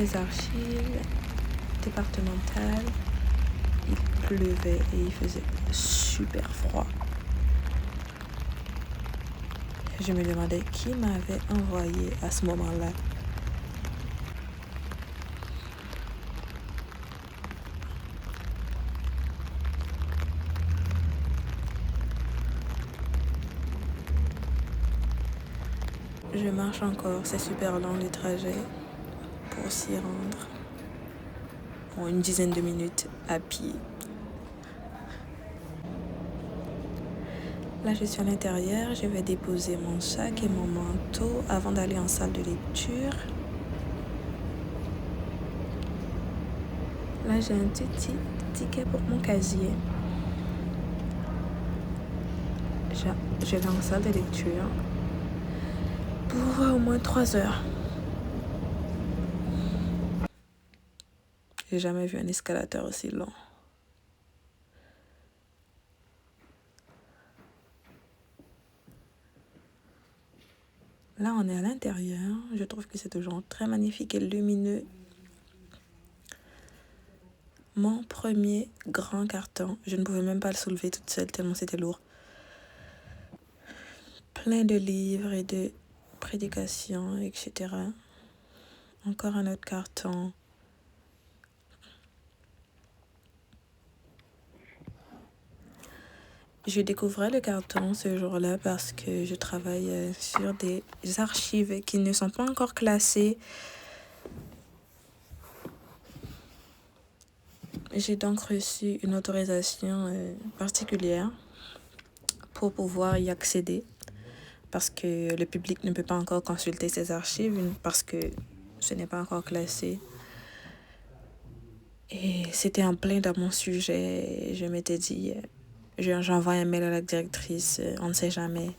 les archives départementales. Il pleuvait et il faisait super froid. Je me demandais qui m'avait envoyé à ce moment-là. Je marche encore, c'est super long le trajet pour s'y rendre. En une dizaine de minutes à pied. Là, je suis à l'intérieur, je vais déposer mon sac et mon manteau avant d'aller en salle de lecture. Là, j'ai un petit ticket pour mon casier. Je vais en salle de lecture pour au moins 3 heures. J'ai jamais vu un escalator aussi long. Là, on est à l'intérieur. Je trouve que c'est toujours très magnifique et lumineux. Mon premier grand carton. Je ne pouvais même pas le soulever toute seule tellement c'était lourd. Plein de livres et de prédications, etc. Encore un autre carton. Je découvrais le carton ce jour-là parce que je travaille sur des archives qui ne sont pas encore classées. J'ai donc reçu une autorisation particulière pour pouvoir y accéder parce que le public ne peut pas encore consulter ces archives parce que ce n'est pas encore classé. Et c'était en plein dans mon sujet. Je m'étais dit, j'envoie un mail à la directrice, on ne sait jamais.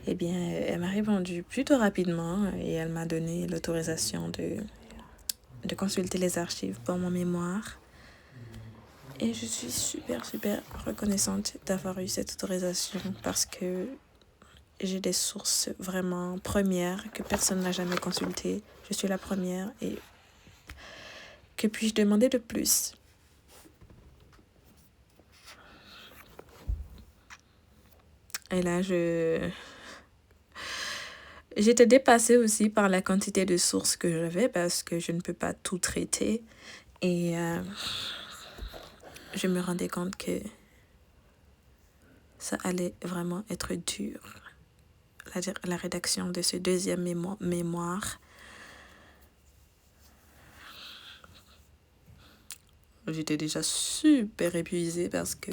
Eh bien, elle m'a répondu plutôt rapidement et elle m'a donné l'autorisation de consulter les archives pour mon mémoire. Et je suis super reconnaissante d'avoir eu cette autorisation parce que j'ai des sources vraiment premières que personne n'a jamais consultées. Je suis la première et que puis-je demander de plus? Et là, j'étais dépassée aussi par la quantité de sources que j'avais parce que je ne peux pas tout traiter. Et je me rendais compte que ça allait vraiment être dur. La rédaction de ce deuxième mémoire. J'étais déjà super épuisée parce que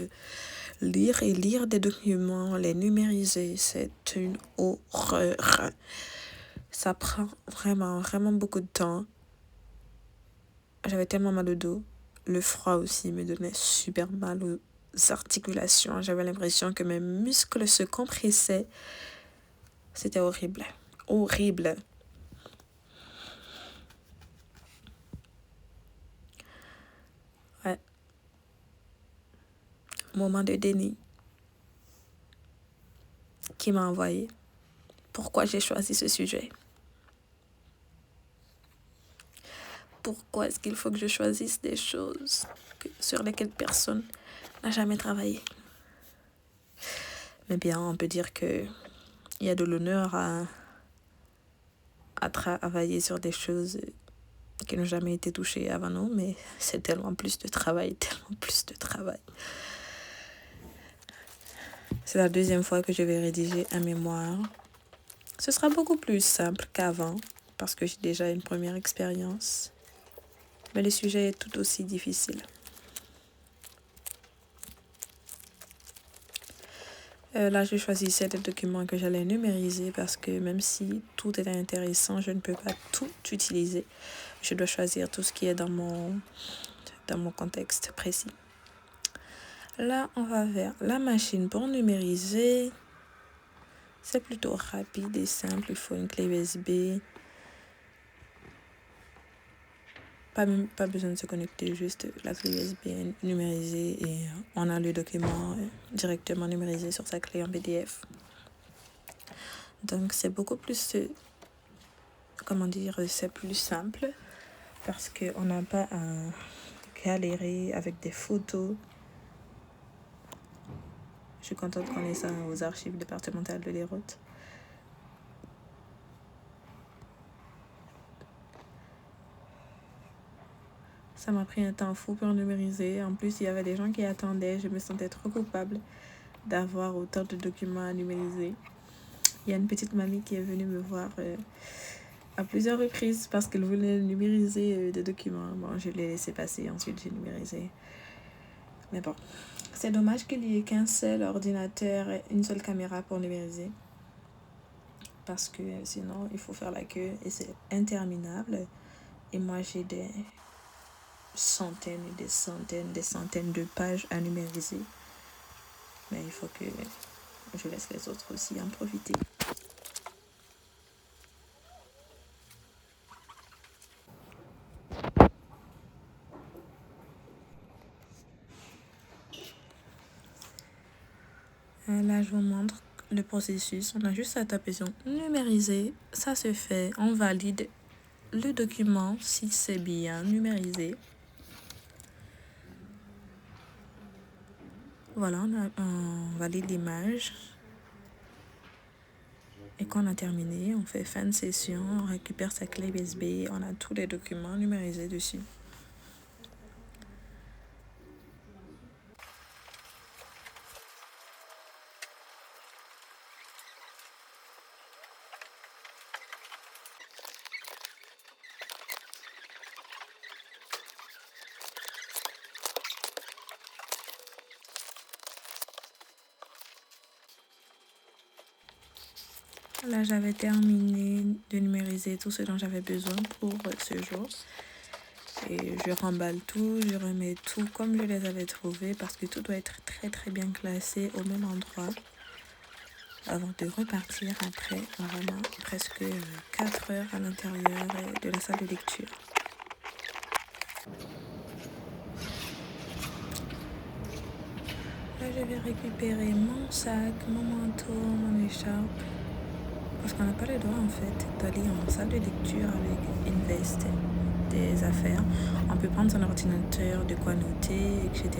lire des documents, les numériser, c'est une horreur. Ça prend vraiment beaucoup de temps. J'avais tellement mal au dos. Le froid aussi me donnait super mal aux articulations. J'avais l'impression que mes muscles se compressaient. C'était horrible. Horrible. Ouais. Moment de déni. Qui m'a envoyé. Pourquoi j'ai choisi ce sujet? Pourquoi est-ce qu'il faut que je choisisse des choses sur lesquelles personne n'a jamais travaillé? Mais bien, on peut dire qu'il y a de l'honneur à travailler sur des choses qui n'ont jamais été touchées avant nous, mais c'est tellement plus de travail. C'est la deuxième fois que je vais rédiger un mémoire. Ce sera beaucoup plus simple qu'avant, parce que j'ai déjà une première expérience. Mais le sujet est tout aussi difficile. Là, je choisissais des documents que j'allais numériser parce que même si tout est intéressant, je ne peux pas tout utiliser. Je dois choisir tout ce qui est dans mon contexte précis. Là, on va vers la machine pour numériser. C'est plutôt rapide et simple. Il faut une clé USB. Pas besoin de se connecter, juste la clé USB numérisée et on a le document directement numérisé sur sa clé en PDF. Donc c'est beaucoup plus, c'est plus simple. parce qu'on n'a pas à galérer avec des photos. Je suis contente qu'on ait ça aux archives départementales de l'Hérault. Ça m'a pris un temps fou pour numériser. En plus, il y avait des gens qui attendaient. Je me sentais trop coupable d'avoir autant de documents à numériser. Il y a une petite mamie qui est venue me voir à plusieurs reprises parce qu'elle voulait numériser des documents. Bon, je l'ai laissé passer. Ensuite, j'ai numérisé. Mais bon, c'est dommage qu'il n'y ait qu'un seul ordinateur et une seule caméra pour numériser. Parce que sinon, il faut faire la queue et c'est interminable. Et moi, j'ai des centaines et des centaines de pages à numériser. Mais il faut que je laisse les autres aussi en profiter. Là, je vous montre le processus. On a juste à taper sur numériser. Ça se fait. On valide le document si c'est bien numérisé. Voilà, on valide l'image. Et quand on a terminé, on fait fin de session, on récupère sa clé USB, on a tous les documents numérisés dessus. Là, j'avais terminé de numériser tout ce dont j'avais besoin pour ce jour. Et je remballe tout, je remets tout comme je les avais trouvés parce que tout doit être très très bien classé au même endroit avant de repartir après vraiment presque 4 heures à l'intérieur de la salle de lecture. Là, je vais récupérer mon sac, mon manteau, mon écharpe. Parce qu'on n'a pas le droit en fait d'aller en salle de lecture avec une veste, des affaires. On peut prendre son ordinateur, de quoi noter, etc.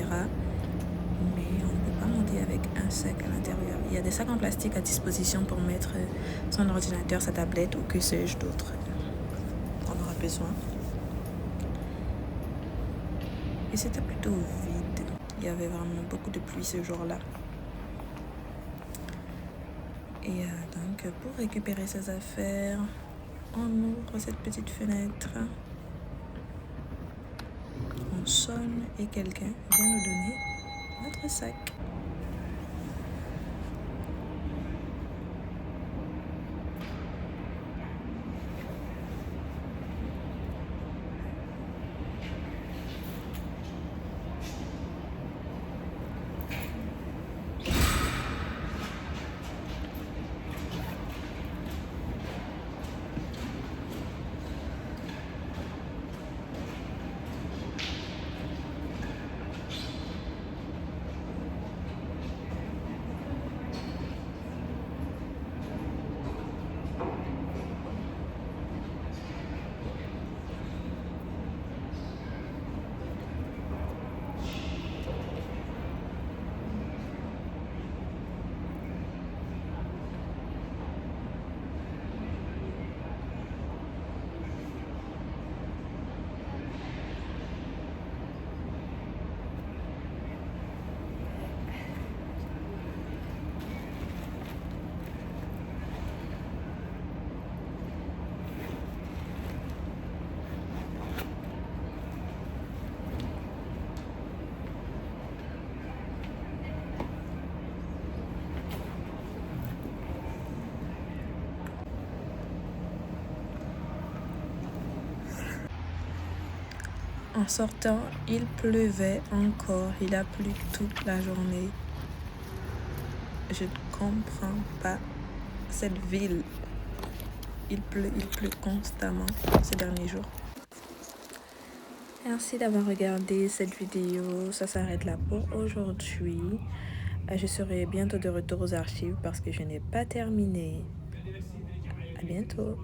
Mais on ne peut pas monter avec un sac à l'intérieur. Il y a des sacs en plastique à disposition pour mettre son ordinateur, sa tablette ou que sais-je d'autre. On aura besoin. Et c'était plutôt vide. Il y avait vraiment beaucoup de pluie ce jour-là. Et donc, pour récupérer ses affaires, on ouvre cette petite fenêtre. On sonne et quelqu'un vient nous donner notre sac. En sortant, il pleuvait encore. Il a plu toute la journée. Je ne comprends pas cette ville. Il pleut constamment ces derniers jours. Merci d'avoir regardé cette vidéo. Ça s'arrête là pour aujourd'hui. Je serai bientôt de retour aux archives parce que je n'ai pas terminé. À bientôt.